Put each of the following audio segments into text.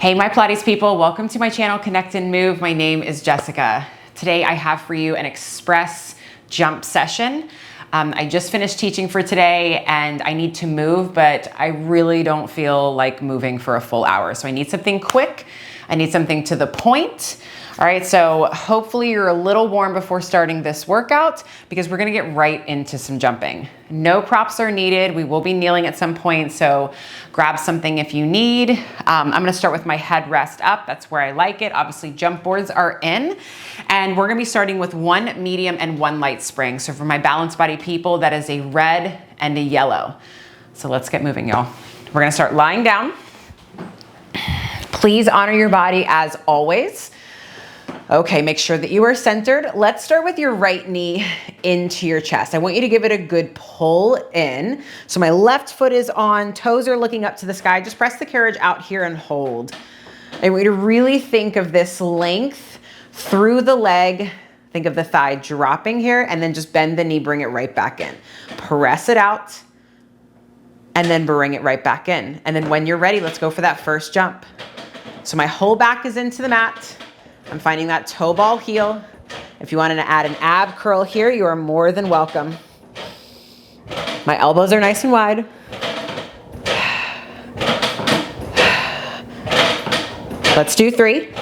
Hey, my Pilates people, welcome to my channel, Connect and Move. My name is Jessica. Today I have for you an express jump session. I just finished teaching for today and I need to move, but I really don't feel like moving for a full hour. So I need something quick. I need something to the point. All right, so hopefully you're a little warm before starting this workout because we're gonna get right into some jumping. No props are needed. We will be kneeling at some point, so grab something if you need. I'm gonna start with my head rest up. That's where I like it. Obviously, jump boards are in, and we're gonna be starting with one medium and one light spring. So for my balanced body people, that is a red and a yellow. So let's get moving, y'all. We're gonna start lying down. Please honor your body as always. Okay, make sure that you are centered. Let's start with your right knee into your chest. I want you to give it a good pull in. So my left foot is on, toes are looking up to the sky. Just press the carriage out here and hold. I want you to really think of this length through the leg. Think of the thigh dropping here and then just bend the knee, bring it right back in. Press it out and then bring it right back in. And then when you're ready, let's go for that first jump. So my whole back is into the mat. I'm finding that toe ball heel. If you wanted to add an ab curl here, you are more than welcome. My elbows are nice and wide. Let's do 3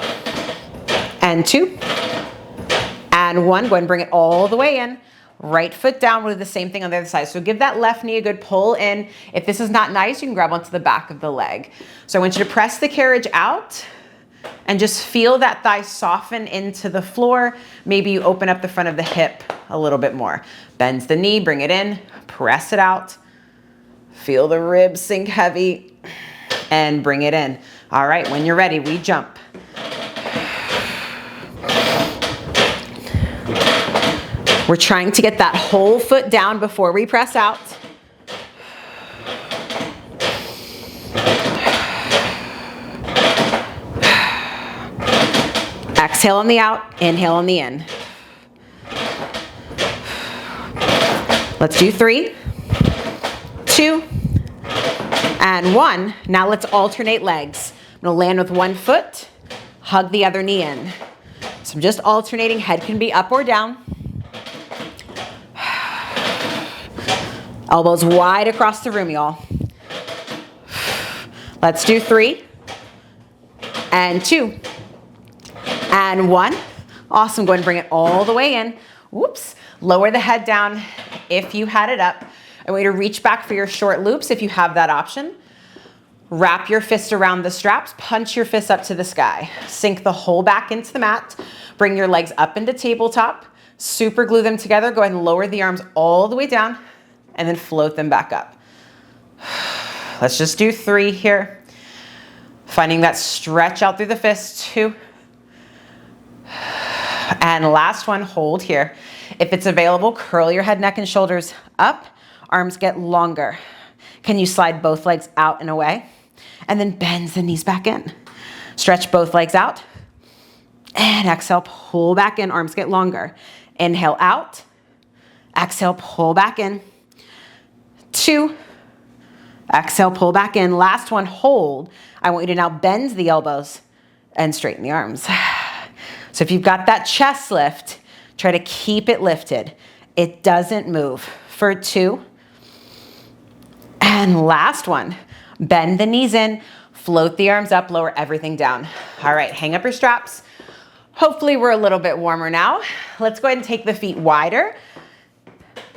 and 2 and 1. Go ahead and bring it all the way in. Right foot down. We'll do the same thing on the other side. So give that left knee a good pull in. If this is not nice, you can grab onto the back of the leg. So I want you to press the carriage out and just feel that thigh soften into the floor. Maybe you open up the front of the hip a little bit more. Bend the knee, bring it in, press it out. Feel the ribs sink heavy and bring it in. All right, when you're ready, we jump. We're trying to get that whole foot down before we press out. Exhale on the out, inhale on the in. Let's do 3, 2, and 1. Now let's alternate legs. I'm gonna land with one foot, hug the other knee in. So I'm just alternating, head can be up or down. Elbows wide across the room, y'all. Let's do 3, and 2. And 1. Awesome. Go ahead and bring it all the way in. Whoops. Lower the head down if you had it up. I want you to reach back for your short loops if you have that option. Wrap your fist around the straps. Punch your fists up to the sky. Sink the whole back into the mat. Bring your legs up into tabletop. Super glue them together. Go ahead and lower the arms all the way down and then float them back up. Let's just do 3 here. Finding that stretch out through the fist. 2. And last one, hold here. If it's available, curl your head, neck, and shoulders up. Arms get longer. Can you slide both legs out and away? And then bend the knees back in. Stretch both legs out. And exhale, pull back in. Arms get longer. Inhale out. Exhale, pull back in. 2. Exhale, pull back in. Last one, hold. I want you to now bend the elbows and straighten the arms. So if you've got that chest lift, try to keep it lifted. It doesn't move. For 2. And last one, bend the knees in, float the arms up, lower everything down. All right, hang up your straps. Hopefully we're a little bit warmer now. Let's go ahead and take the feet wider.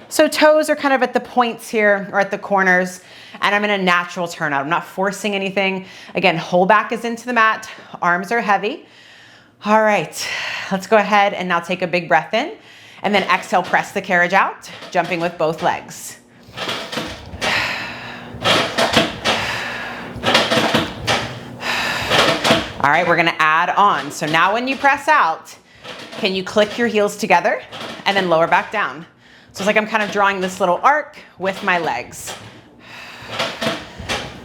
So toes are kind of at the points here or at the corners, and I'm in a natural turnout. I'm not forcing anything. Again, whole back is into the mat, arms are heavy. All right, let's go ahead and now take a big breath in and then exhale, press the carriage out, jumping with both legs. All right, we're gonna add on. So now when you press out, can you click your heels together and then lower back down? So it's like I'm kind of drawing this little arc with my legs.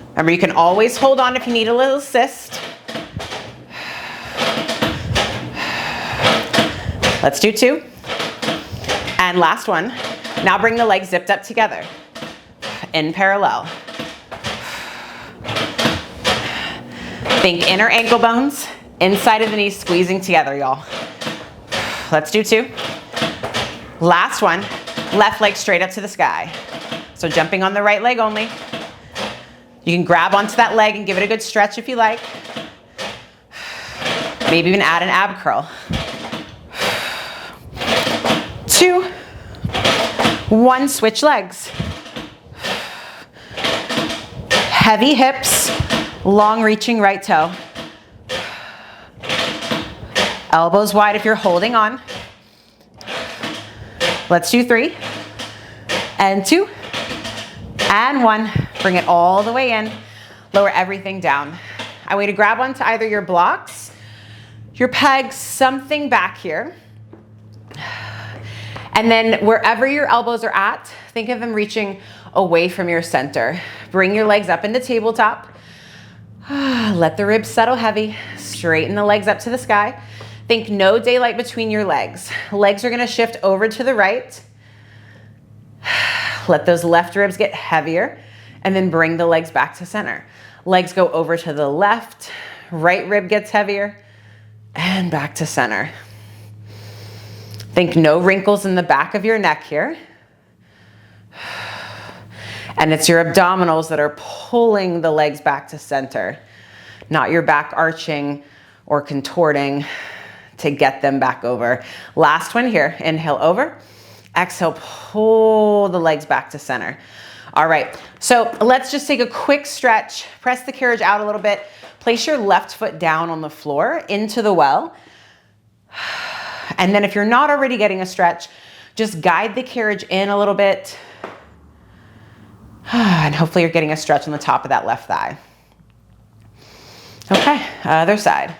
Remember, you can always hold on if you need a little assist. Let's do 2. And last one. Now bring the legs zipped up together in parallel. Think inner ankle bones, inside of the knees squeezing together, y'all. Let's do 2. Last one, left leg straight up to the sky. So jumping on the right leg only. You can grab onto that leg and give it a good stretch if you like. Maybe even add an ab curl. 2, 1, switch legs. Heavy hips, long reaching right toe. Elbows wide if you're holding on. Let's do 3, and 2, and 1. Bring it all the way in. Lower everything down. I want you to grab onto either your blocks, your pegs, something back here. And then wherever your elbows are at, think of them reaching away from your center. Bring your legs up into tabletop. Let the ribs settle heavy. Straighten the legs up to the sky. Think no daylight between your legs. Legs are gonna shift over to the right. Let those left ribs get heavier and then bring the legs back to center. Legs go over to the left, right rib gets heavier and back to center. Think no wrinkles in the back of your neck here. And it's your abdominals that are pulling the legs back to center, not your back arching or contorting to get them back over. Last one here, inhale over, exhale, pull the legs back to center. All right, so let's just take a quick stretch, press the carriage out a little bit, place your left foot down on the floor into the well. And then if you're not already getting a stretch, just guide the carriage in a little bit. And hopefully you're getting a stretch on the top of that left thigh. Okay, other side.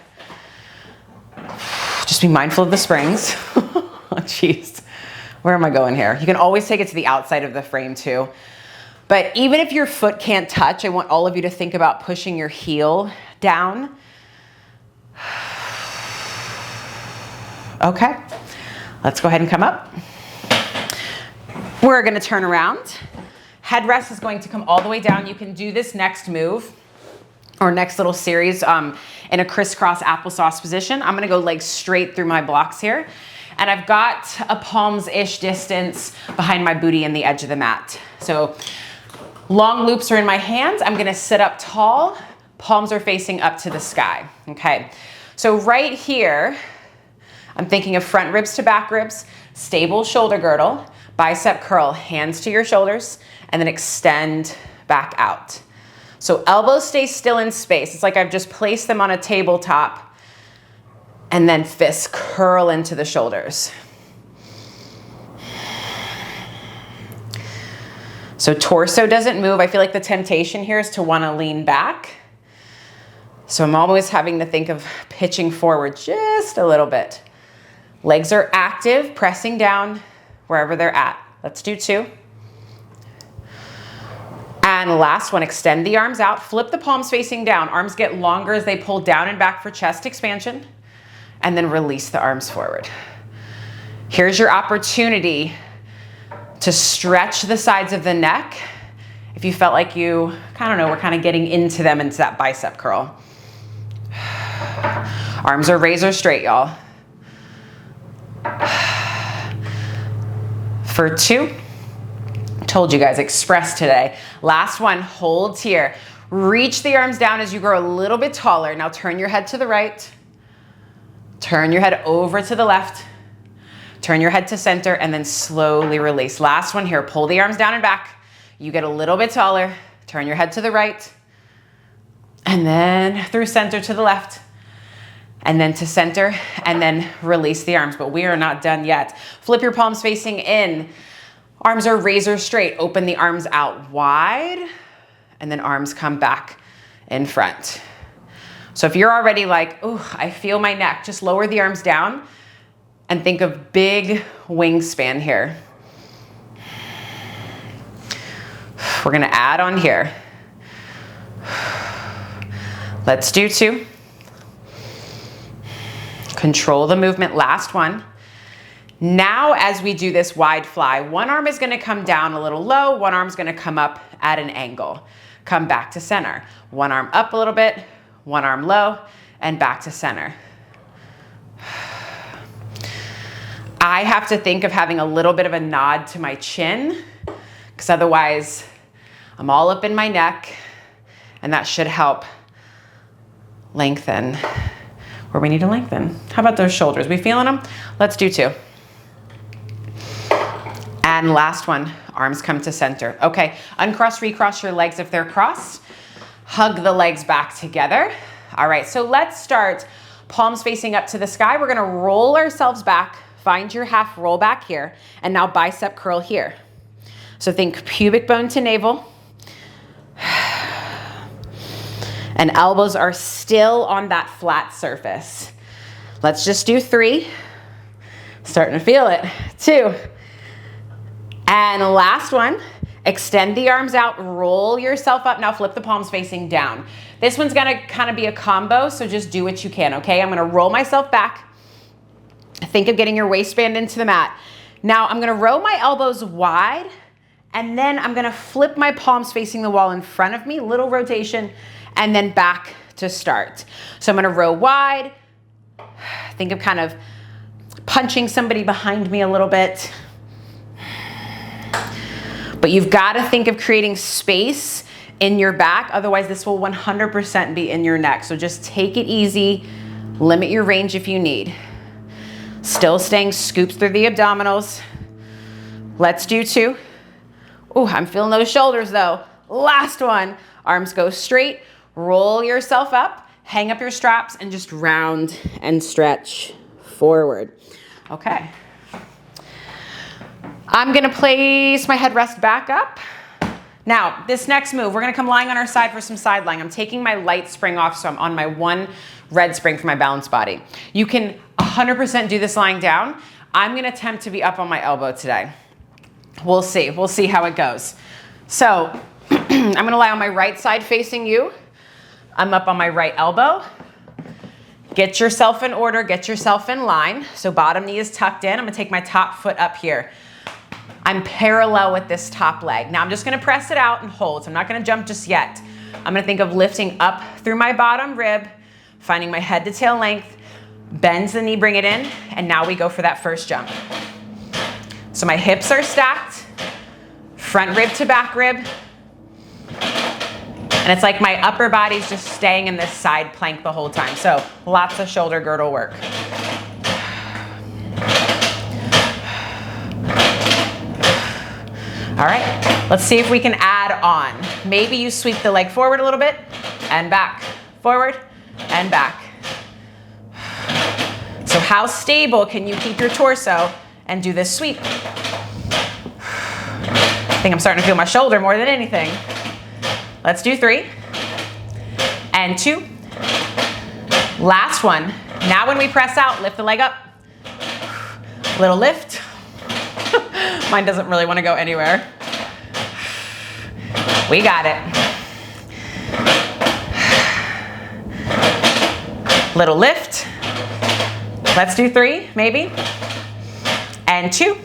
Just be mindful of the springs. Oh, jeez. Where am I going here? You can always take it to the outside of the frame too. But even if your foot can't touch, I want all of you to think about pushing your heel down. Okay, let's go ahead and come up. We're gonna turn around. Headrest is going to come all the way down. You can do this next move or next little series in a crisscross applesauce position. I'm gonna go legs straight through my blocks here. And I've got a palms-ish distance behind my booty and the edge of the mat. So long loops are in my hands. I'm gonna sit up tall. Palms are facing up to the sky, okay? So right here, I'm thinking of front ribs to back ribs, stable shoulder girdle, bicep curl, hands to your shoulders, and then extend back out. So elbows stay still in space. It's like I've just placed them on a tabletop, and then fists curl into the shoulders. So torso doesn't move. I feel like the temptation here is to want to lean back. So I'm always having to think of pitching forward just a little bit. Legs are active, pressing down wherever they're at. Let's do 2. And last one, extend the arms out, flip the palms facing down. Arms get longer as they pull down and back for chest expansion, and then release the arms forward. Here's your opportunity to stretch the sides of the neck. If you felt like you, I don't know, we're kind of getting into them into that bicep curl. Arms are razor straight, y'all. For 2, told you guys, express today. Last one, hold here. Reach the arms down as you grow a little bit taller. Now turn your head to the right. Turn your head over to the left. Turn your head to center and then slowly release. Last one here, pull the arms down and back. You get a little bit taller. Turn your head to the right. And then through center to the left. And then to center, and then release the arms, but we are not done yet. Flip your palms facing in. Arms are razor straight. Open the arms out wide, and then arms come back in front. So if you're already like, oh, I feel my neck, just lower the arms down and think of big wingspan here. We're gonna add on here. Let's do 2. Control the movement, last one. Now as we do this wide fly, one arm is gonna come down a little low, one arm's gonna come up at an angle. Come back to center. One arm up a little bit, one arm low, and back to center. I have to think of having a little bit of a nod to my chin, because otherwise I'm all up in my neck, and that should help lengthen where we need to lengthen. How about those shoulders? We feeling them? Let's do 2. And last one, arms come to center. Okay, uncross, recross your legs if they're crossed. Hug the legs back together. All right, so let's start palms facing up to the sky. We're gonna roll ourselves back, find your half roll back here, and now bicep curl here. So think pubic bone to navel. And elbows are still on that flat surface. Let's just do 3. Starting to feel it. 2. And last one, extend the arms out, roll yourself up. Now flip the palms facing down. This one's gonna kind of be a combo, so just do what you can, okay? I'm gonna roll myself back. Think of getting your waistband into the mat. Now I'm gonna row my elbows wide, and then I'm gonna flip my palms facing the wall in front of me, little rotation, and then back to start. So I'm gonna row wide. Think of kind of punching somebody behind me a little bit. But you've gotta think of creating space in your back, otherwise this will 100% be in your neck. So just take it easy, limit your range if you need. Still staying scooped through the abdominals. Let's do 2. Ooh, I'm feeling those shoulders though. Last one, arms go straight, roll yourself up, hang up your straps, and just round and stretch forward. Okay. I'm gonna place my headrest back up. Now, this next move, we're gonna come lying on our side for some side lying. I'm taking my light spring off, so I'm on my 1 red spring for my balanced body. You can 100% do this lying down. I'm gonna attempt to be up on my elbow today. We'll see how it goes. So, I'm gonna lie on my right side facing you. I'm up on my right elbow. Get yourself in order, get yourself in line. So bottom knee is tucked in. I'm gonna take my top foot up here. I'm parallel with this top leg. Now I'm just gonna press it out and hold. So I'm not gonna jump just yet. I'm gonna think of lifting up through my bottom rib, finding my head to tail length, bend the knee, bring it in, and now we go for that first jump. So my hips are stacked, front rib to back rib, and it's like my upper body's just staying in this side plank the whole time. So lots of shoulder girdle work. All right, let's see if we can add on. Maybe you sweep the leg forward a little bit and back, forward and back. So how stable can you keep your torso and do this sweep? I think I'm starting to feel my shoulder more than anything. Let's do 3 and 2. Last one. Now when we press out, lift the leg up. Little lift. Mine doesn't really want to go anywhere. We got it. Little lift. Let's do 3, maybe. And 2.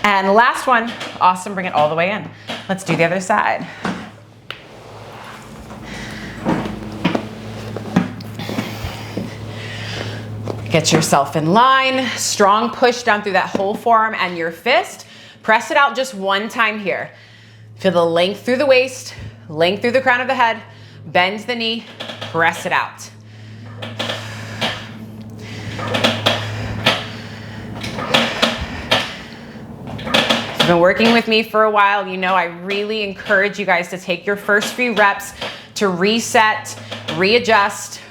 And last one. Awesome, bring it all the way in. Let's do the other side. Get yourself in line. Strong push down through that whole forearm and your fist. Press it out just one time here. Feel the length through the waist, length through the crown of the head, bend the knee, press it out. If you've been working with me for a while, you know I really encourage you guys to take your first few reps to reset, readjust.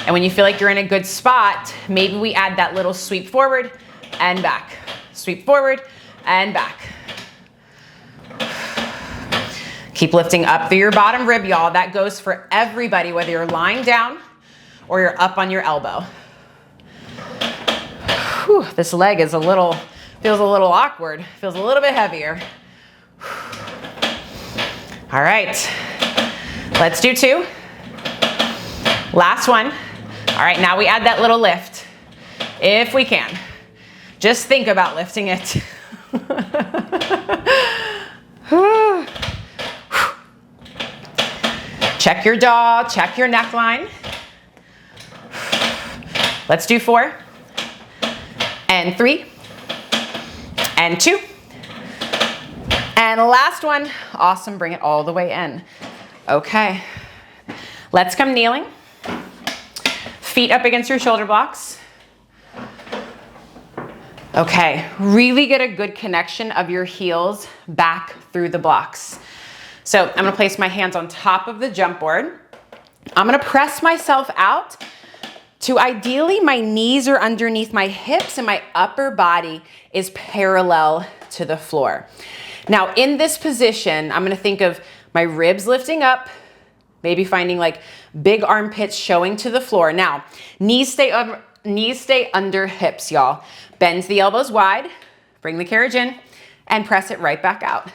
And when you feel like you're in a good spot, maybe we add that little sweep forward and back. Sweep forward and back. Keep lifting up through your bottom rib, y'all. That goes for everybody, whether you're lying down or you're up on your elbow. Whew, this leg is feels a little awkward. Feels a little bit heavier. All right, let's do 2. Last one. All right, now we add that little lift, if we can. Just think about lifting it. Check your jaw, check your neckline. Let's do 4, and 3, and 2, and last one. Awesome, bring it all the way in. Okay, let's come kneeling. Feet up against your shoulder blocks. Okay, really get a good connection of your heels back through the blocks. So I'm gonna place my hands on top of the jump board. I'm gonna press myself out to ideally my knees are underneath my hips and my upper body is parallel to the floor. Now in this position, I'm gonna think of my ribs lifting up, maybe finding like big armpits showing to the floor. Now, knees stay under hips, y'all. Bend the elbows wide, bring the carriage in, and press it right back out.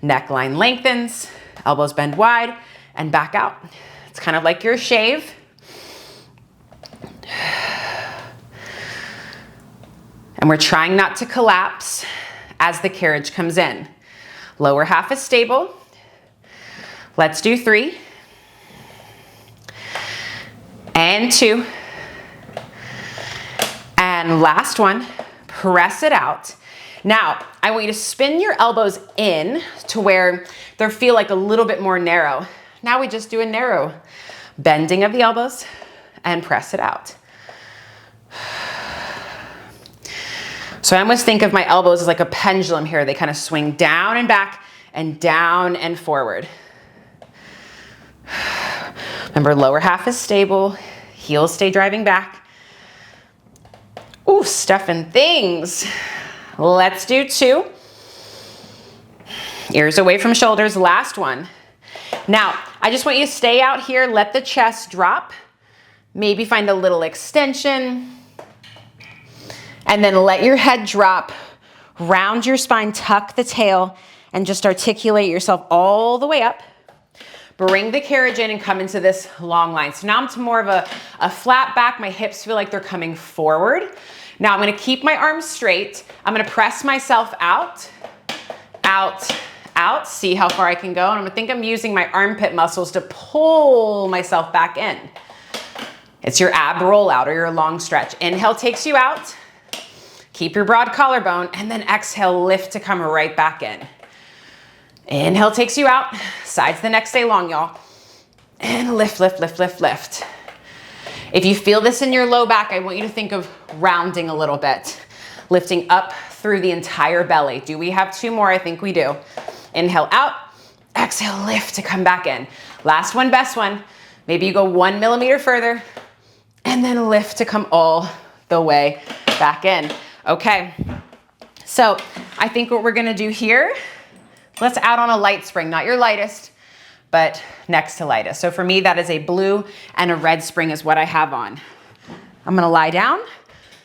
Neckline lengthens, elbows bend wide, and back out. It's kind of like your shave. And we're trying not to collapse as the carriage comes in. Lower half is stable. Let's do 3, and 2, and last one. Press it out. Now, I want you to spin your elbows in to where they feel like a little bit more narrow. Now we just do a narrow bending of the elbows and press it out. So I almost think of my elbows as like a pendulum here. They kind of swing down and back and down and forward. Remember, lower half is stable, heels stay driving back. Ooh, stuffing things. Let's do 2. Ears away from shoulders, last one. Now, I just want you to stay out here, let the chest drop. Maybe find a little extension. And then let your head drop, round your spine, tuck the tail, and just articulate yourself all the way up. Bring the carriage in and come into this long line. So now I'm to more of a flat back. My hips feel like they're coming forward. Now I'm gonna keep my arms straight. I'm gonna press myself out, out, out. See how far I can go. And I'm gonna think I'm using my armpit muscles to pull myself back in. It's your ab rollout or your long stretch. Inhale takes you out. Keep your broad collarbone, and then exhale, lift to come right back in. Inhale takes you out. Sides the next day long, y'all. And lift, lift, lift, lift, lift. If you feel this in your low back, I want you to think of rounding a little bit, lifting up through the entire belly. Do we have 2 more? I think we do. Inhale out, exhale, lift to come back in. Last one, best one. Maybe you go 1 millimeter further, and then lift to come all the way back in. Okay, so I think what we're gonna do here, let's add on a light spring, not your lightest, but next to lightest. So for me, that is a blue and a red spring is what I have on. I'm gonna lie down,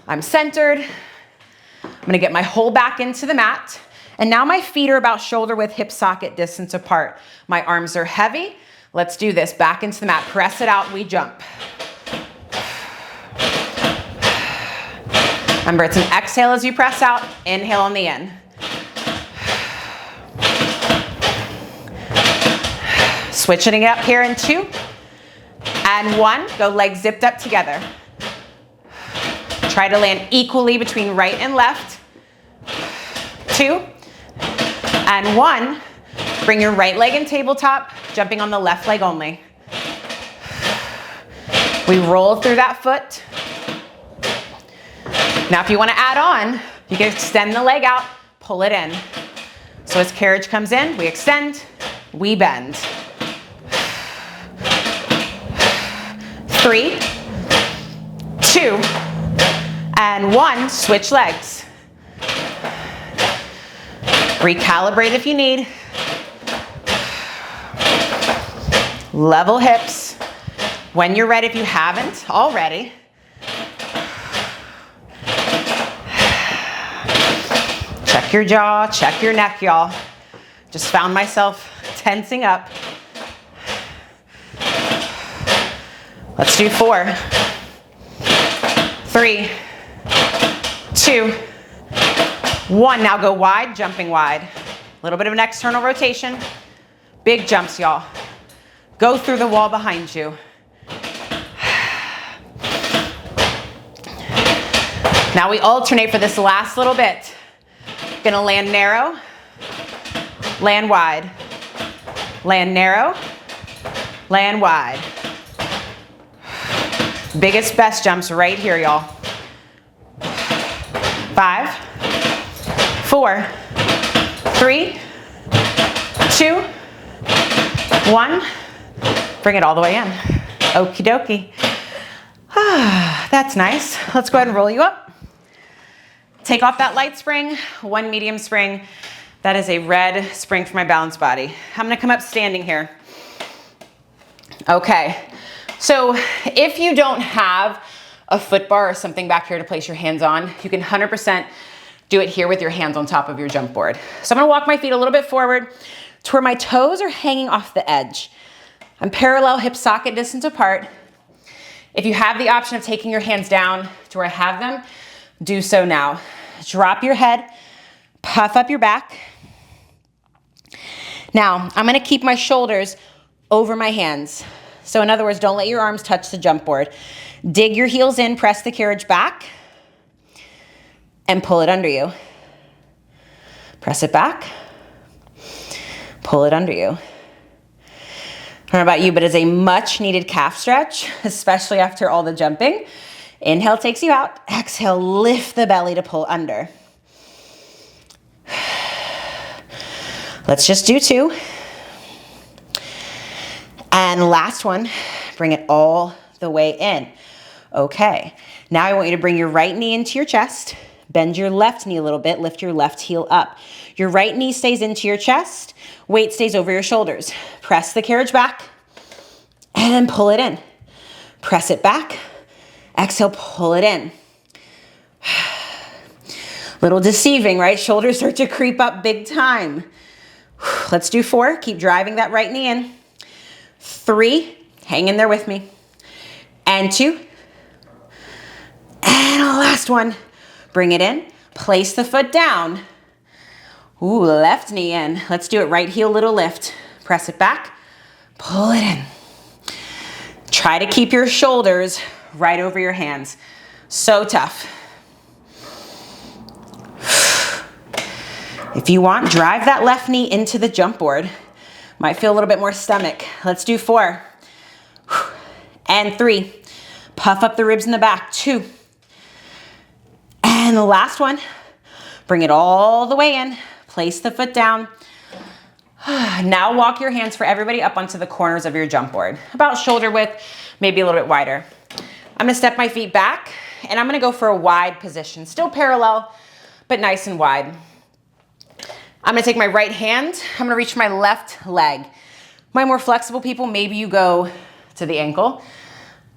I'm centered, I'm gonna get my whole back into the mat, and now my feet are about shoulder width, hip socket distance apart. My arms are heavy. Let's do this, back into the mat, press it out, we jump. Remember, it's an exhale as you press out, inhale on the in. Switching it up here in 2 and 1. Go legs zipped up together. Try to land equally between right and left. 2 and 1. Bring your right leg in tabletop, jumping on the left leg only. We roll through that foot. Now, if you want to add on, you can extend the leg out, pull it in. So as carriage comes in, we extend, we bend. 3, 2, and 1. Switch legs. Recalibrate if you need. Level hips. When you're ready, if you haven't already, check your jaw, check your neck, y'all. Just found myself tensing up. Let's do 4, 3, 2, 1. Now go wide, jumping wide. A little bit of an external rotation. Big jumps, y'all. Go through the wall behind you. Now we alternate for this last little bit. Gonna land narrow, land wide, land narrow, land wide. Biggest, best jumps right here, y'all. 5, 4, 3, 2, 1. Bring it all the way in. Okie dokie. That's nice. Let's go ahead and roll you up. Take off that light spring, one medium spring. That is a red spring for my balance body. I'm gonna come up standing here. Okay, so if you don't have a foot bar or something back here to place your hands on, you can 100% do it here with your hands on top of your jump board. So I'm gonna walk my feet a little bit forward to where my toes are hanging off the edge. I'm parallel hip socket distance apart. If you have the option of taking your hands down to where I have them, do so now. Drop your head, puff up your back. Now, I'm gonna keep my shoulders over my hands. So in other words, don't let your arms touch the jump board. Dig your heels in, press the carriage back, and pull it under you. Press it back, pull it under you. I don't know about you, but it's a much needed calf stretch, especially after all the jumping. Inhale takes you out. Exhale, lift the belly to pull under. Let's just do 2. And last one, bring it all the way in. Okay, now I want you to bring your right knee into your chest, bend your left knee a little bit, lift your left heel up. Your right knee stays into your chest, weight stays over your shoulders. Press the carriage back and pull it in. Press it back. Exhale, pull it in. Little deceiving, right? Shoulders start to creep up big time. Let's do 4. Keep driving that right knee in. 3, hang in there with me. And 2. And last one. Bring it in. Place the foot down. Ooh, left knee in. Let's do it. Right heel, little lift. Press it back. Pull it in. Try to keep your shoulders right over your hands. So tough. If you want, drive that left knee into the jump board. Might feel a little bit more stomach. Let's do 4. And 3. Puff up the ribs in the back. 2. And the last one. Bring it all the way in. Place the foot down. Now walk your hands for everybody up onto the corners of your jump board. About shoulder width, maybe a little bit wider. I'm gonna step my feet back and I'm gonna go for a wide position. Still parallel, but nice and wide. I'm gonna take my right hand, I'm gonna reach my left leg. My more flexible people, maybe you go to the ankle.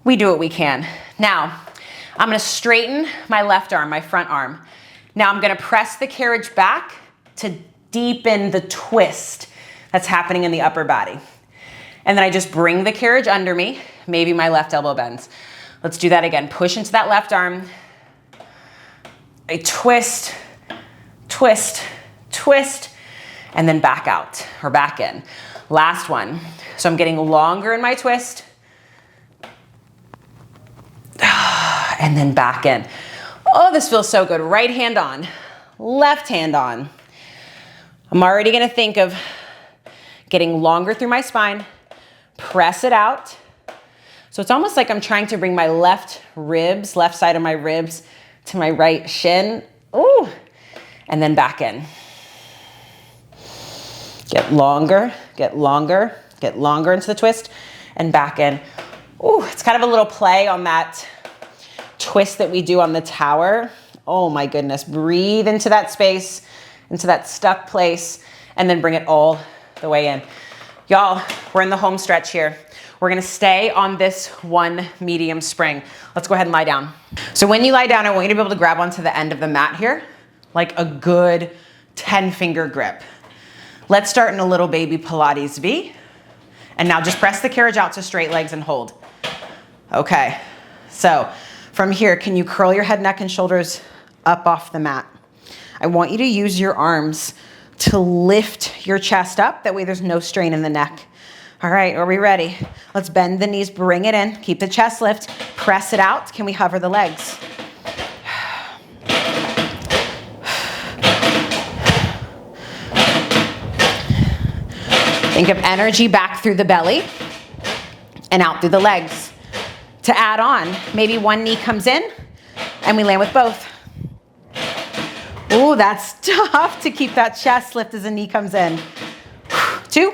We do what we can. Now, I'm gonna straighten my left arm, my front arm. Now I'm gonna press the carriage back to deepen the twist that's happening in the upper body. And then I just bring the carriage under me, maybe my left elbow bends. Let's do that again. Push into that left arm. A twist, twist, twist, and then back out or back in. Last one. So I'm getting longer in my twist. And then back in. Oh, this feels so good. Right hand on, left hand on. I'm already gonna think of getting longer through my spine, press it out. So it's almost like I'm trying to bring my left ribs, left side of my ribs to my right shin. Ooh, and then back in. Get longer, get longer, get longer into the twist and back in. Ooh, it's kind of a little play on that twist that we do on the tower. Oh my goodness, breathe into that space, into that stuck place, and then bring it all the way in. Y'all, we're in the home stretch here. We're gonna stay on this one medium spring. Let's go ahead and lie down. So when you lie down, I want you to be able to grab onto the end of the mat here, like a good 10-finger grip. Let's start in a little baby Pilates V. And now just press the carriage out to straight legs and hold. Okay, so from here, can you curl your head, neck, and shoulders up off the mat? I want you to use your arms to lift your chest up. That way there's no strain in the neck. All right, are we ready? Let's bend the knees, bring it in, keep the chest lift, press it out. Can we hover the legs? Think of energy back through the belly and out through the legs. To add on, maybe one knee comes in and we land with both. Ooh, that's tough to keep that chest lift as a knee comes in. 2,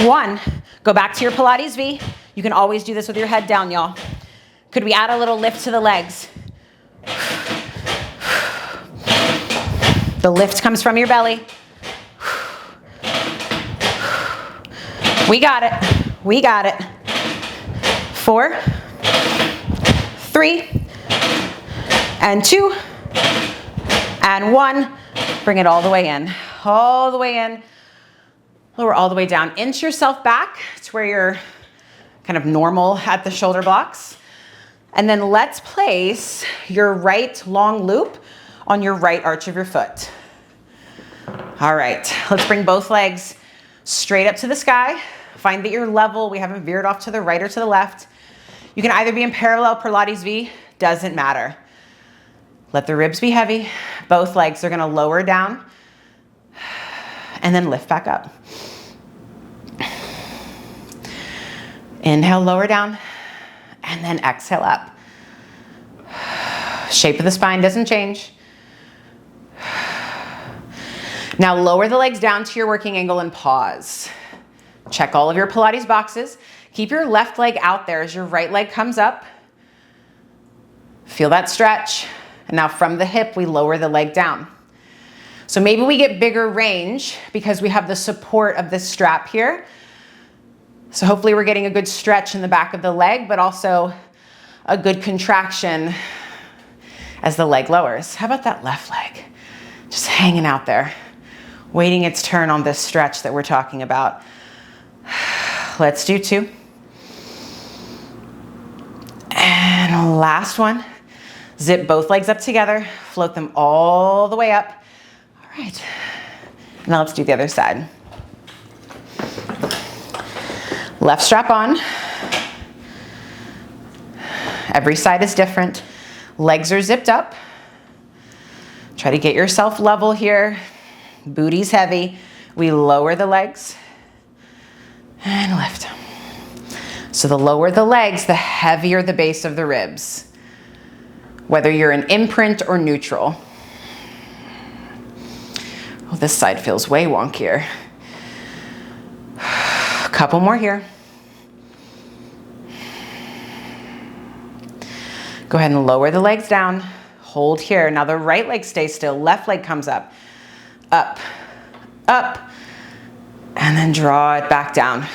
1. Go back to your Pilates V. You can always do this with your head down, y'all. Could we add a little lift to the legs? The lift comes from your belly. We got it. We got it. 4, 3, and 2, and 1. Bring it all the way in. All the way in. Lower all the way down. Inch yourself back to where you're kind of normal at the shoulder blocks. And then let's place your right long loop on your right arch of your foot. All right, let's bring both legs straight up to the sky. Find that you're level. We haven't veered off to the right or to the left. You can either be in parallel Pilates V, doesn't matter. Let the ribs be heavy. Both legs are gonna lower down and then lift back up. Inhale, lower down, and then exhale up. Shape of the spine doesn't change. Now lower the legs down to your working angle and pause. Check all of your Pilates boxes. Keep your left leg out there as your right leg comes up. Feel that stretch. And now from the hip, we lower the leg down. So maybe we get bigger range because we have the support of this strap here. So hopefully we're getting a good stretch in the back of the leg, but also a good contraction as the leg lowers. How about that left leg? Just hanging out there, waiting its turn on this stretch that we're talking about. Let's do 2. And last one. Zip both legs up together, float them all the way up. All right, now let's do the other side. Left strap on. Every side is different. Legs are zipped up. Try to get yourself level here. Booty's heavy. We lower the legs and lift. So the lower the legs, the heavier the base of the ribs, whether you're in imprint or neutral. Oh, this side feels way wonkier. A couple more here. Go ahead and lower the legs down. Hold here. Now the right leg stays still. Left leg comes up, up, up, and then draw it back down.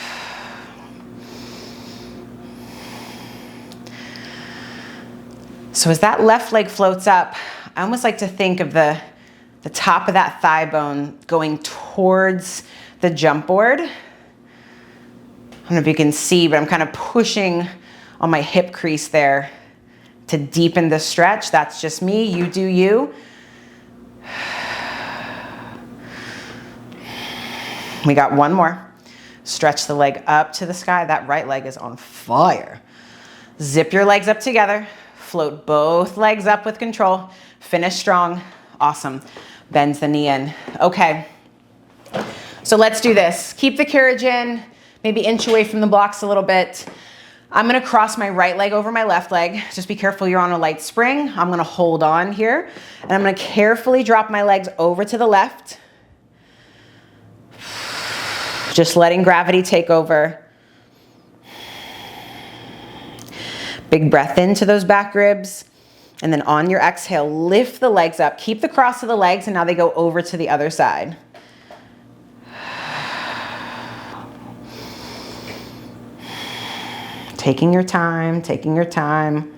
So as that left leg floats up, I almost like to think of the top of that thigh bone going towards the jump board. I don't know if you can see, but I'm kind of pushing on my hip crease there to deepen the stretch. That's just me. You do you. We got one more. Stretch the leg up to the sky. That right leg is on fire. Zip your legs up together. Float both legs up with control. Finish strong. Awesome. Bend the knee in. Okay. So let's do this. Keep the carriage in. Maybe inch away from the blocks a little bit. I'm gonna cross my right leg over my left leg. Just be careful you're on a light spring. I'm gonna hold on here, and I'm gonna carefully drop my legs over to the left. Just letting gravity take over. Big breath into those back ribs. And then on your exhale, lift the legs up. Keep the cross of the legs, and now they go over to the other side. Taking your time, taking your time.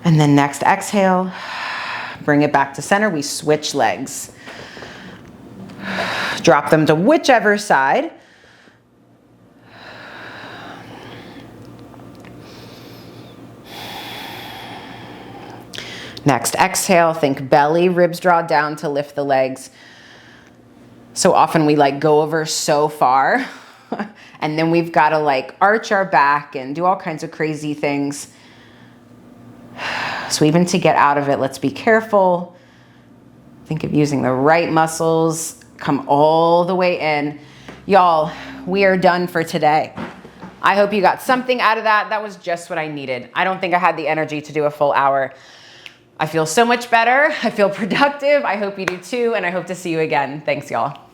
And then next exhale, bring it back to center. We switch legs. Drop them to whichever side. Next exhale, think belly, ribs draw down to lift the legs. So often we like go over so far and then we've got to like arch our back and do all kinds of crazy things. So even to get out of it, let's be careful. Think of using the right muscles, come all the way in. Y'all, we are done for today. I hope you got something out of that. That was just what I needed. I don't think I had the energy to do a full hour. I feel so much better. I feel productive. I hope you do too. And I hope to see you again. Thanks, y'all.